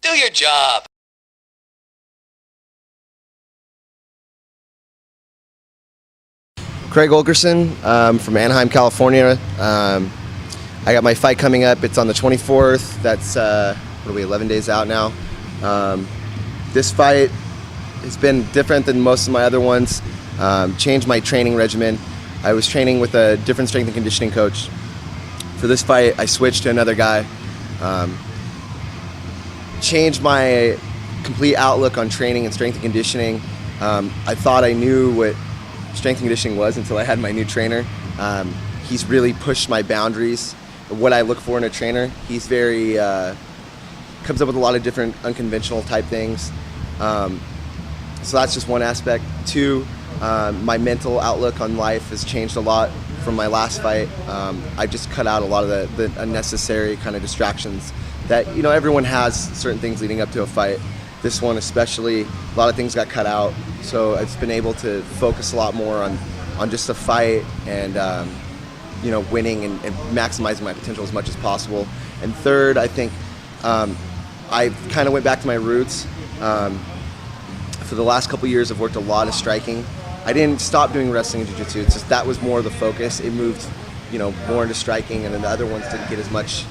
Do your job. Craig Wilkerson from Anaheim, California. I got my fight coming up. It's on the 24th. That's, 11 days out now. This fight has been different than most of my other ones. Changed my training regimen. I was training with a different strength and conditioning coach. For this fight, I switched to another guy. Changed my complete outlook on training and strength and conditioning. I thought I knew what strength and conditioning was until I had my new trainer. He's really pushed my boundaries, what I look for in a trainer. He's very, comes up with a lot of different unconventional type things. So that's just one aspect. Two, my mental outlook on life has changed a lot from my last fight. I just cut out a lot of the unnecessary kind of distractions that, everyone has certain things leading up to a fight. This one especially, a lot of things got cut out. So it's been able to focus a lot more on just the fight and, winning and maximizing my potential as much as possible. And third, I think I kind of went back to my roots. For the last couple years, I've worked a lot of striking. I didn't stop doing wrestling and jiu-jitsu. It's just that was more the focus. It moved, more into striking, and then the other ones didn't get as much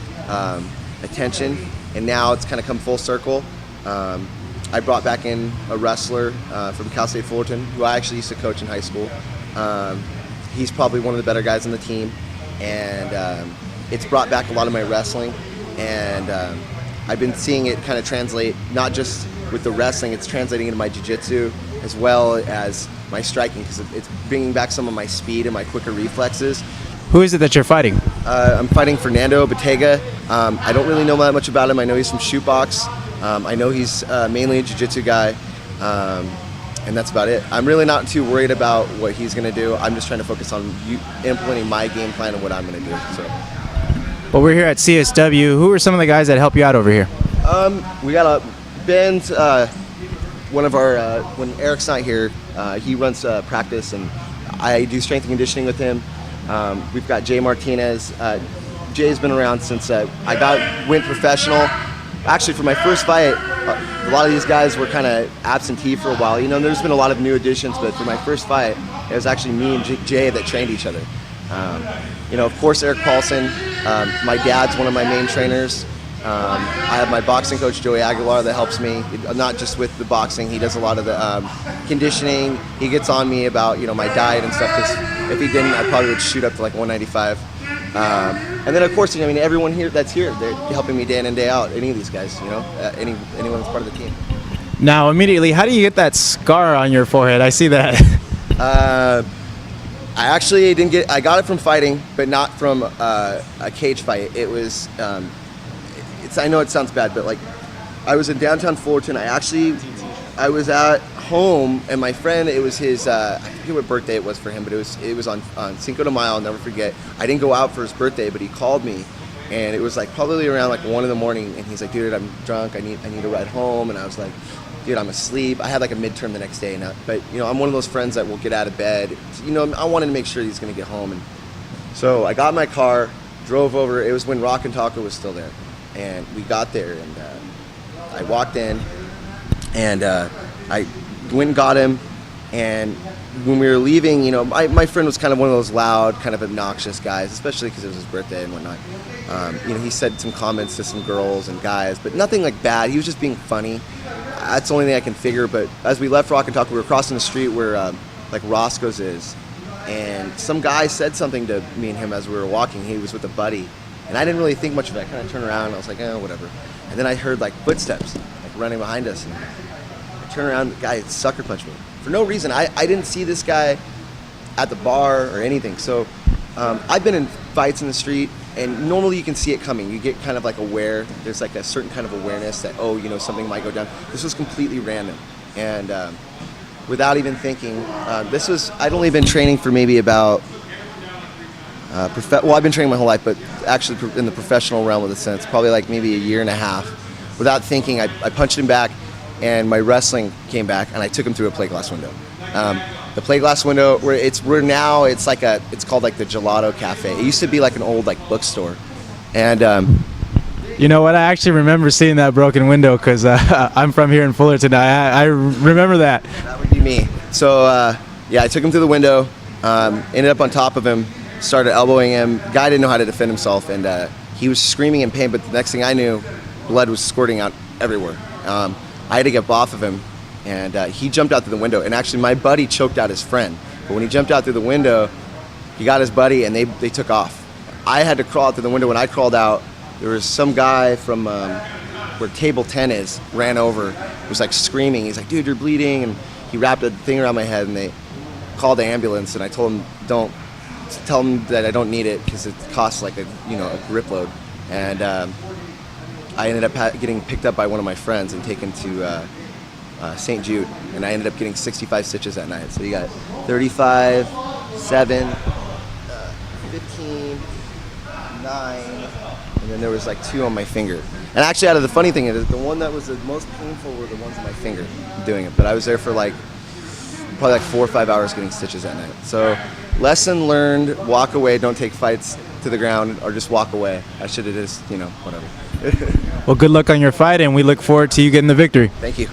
attention. And now it's kind of come full circle. I brought back in a wrestler from Cal State Fullerton, who I actually used to coach in high school. He's probably one of the better guys on the team, and it's brought back a lot of my wrestling. And I've been seeing it kind of translate, not just with the wrestling, it's translating into my jiu-jitsu as well as my striking, because it's bringing back some of my speed and my quicker reflexes. Who is it that you're fighting? I'm fighting Fernando Bottega. I don't really know that much about him. I know he's from Shootbox. I know he's mainly a jiu-jitsu guy, and that's about it. I'm really not too worried about what he's going to do. I'm just trying to focus on implementing my game plan and what I'm going to do. So. Well, we're here at CSW. Who are some of the guys that help you out over here? We got Ben's, one of our, when Eric's not here, he runs practice, and I do strength and conditioning with him. We've got Jay Martinez. Jay's been around since went professional. Actually, for my first fight, a lot of these guys were kind of absentee for a while. There's been a lot of new additions, but for my first fight, it was actually me and Jay that trained each other. Of course, Eric Paulson. My dad's one of my main trainers. I have my boxing coach, Joey Aguilar, that helps me, not just with the boxing. He does a lot of the conditioning. He gets on me about, my diet and stuff, because if he didn't, I probably would shoot up to like 195. And then, of course, everyone here that's here, they're helping me day in and day out. Any of these guys, anyone that's part of the team. Now, immediately, how do you get that scar on your forehead? I see that. I actually I got it from fighting, but not from a cage fight. It was, I know it sounds bad, but like, I was in downtown Fullerton. I was at home, and my friend, it was his, I forget what birthday it was for him, but it was on Cinco de Mayo. I'll never forget. I didn't go out for his birthday, but he called me, and it was like probably around like 1 a.m, and he's like, dude, I'm drunk. I need a ride home. And I was like, dude, I'm asleep. I had like a midterm the next day, but I'm one of those friends that will get out of bed. I wanted to make sure he's gonna get home, and so I got in my car, drove over. It was when Rock and Taco was still there, and we got there, and I walked in, and I went and got him, and when we were leaving, my friend was kind of one of those loud, kind of obnoxious guys, especially because it was his birthday and whatnot. He said some comments to some girls and guys, but nothing like bad. He was just being funny. That's the only thing I can figure. But as we left Rock and Talk, we were crossing the street where like Roscoe's is, and some guy said something to me and him as we were walking. He was with a buddy, and I didn't really think much of it. I kind of turned around and I was like, whatever. And then I heard like footsteps like running behind us, and I turned around, the guy sucker punched me for no reason. I didn't see this guy at the bar or anything. So I've been in fights in the street, and normally you can see it coming. You get kind of like aware. There's like a certain kind of awareness that, something might go down. This was completely random. And without even thinking, I'd only been training for maybe about, I've been training my whole life, but actually in the professional realm of the sense, probably like maybe a year and a half. Without thinking, I punched him back, and my wrestling came back, and I took him through a plate glass window. The plate glass window, it's called like the Gelato Cafe. It used to be like an old like bookstore, and You know what? I actually remember seeing that broken window because I'm from here in Fullerton. I remember that. That would be me. So yeah, I took him through the window, ended up on top of him, started elbowing him. Guy didn't know how to defend himself, and he was screaming in pain. But the next thing I knew, blood was squirting out everywhere. I had to get off of him, and he jumped out through the window. And actually, my buddy choked out his friend. But when he jumped out through the window, he got his buddy, and they took off. I had to crawl out through the window. When I crawled out, there was some guy from where table 10 is, ran over, was like screaming. He's like, dude, you're bleeding. And he wrapped a thing around my head, and they called the ambulance. And I told him, tell him that I don't need it because it costs like a grip load. And I ended up getting picked up by one of my friends and taken to St. Jude. And I ended up getting 65 stitches that night. So you got 35, 7, 15, 9, and then there was like 2 on my finger. And actually, out of the funny thing is, the one that was the most painful were the ones on my finger doing it. But I was there for probably like 4 or 5 hours getting stitches that night. So lesson learned, walk away, don't take fights to the ground, or just walk away. I should have just, whatever. Well, good luck on your fight, and we look forward to you getting the victory. Thank you.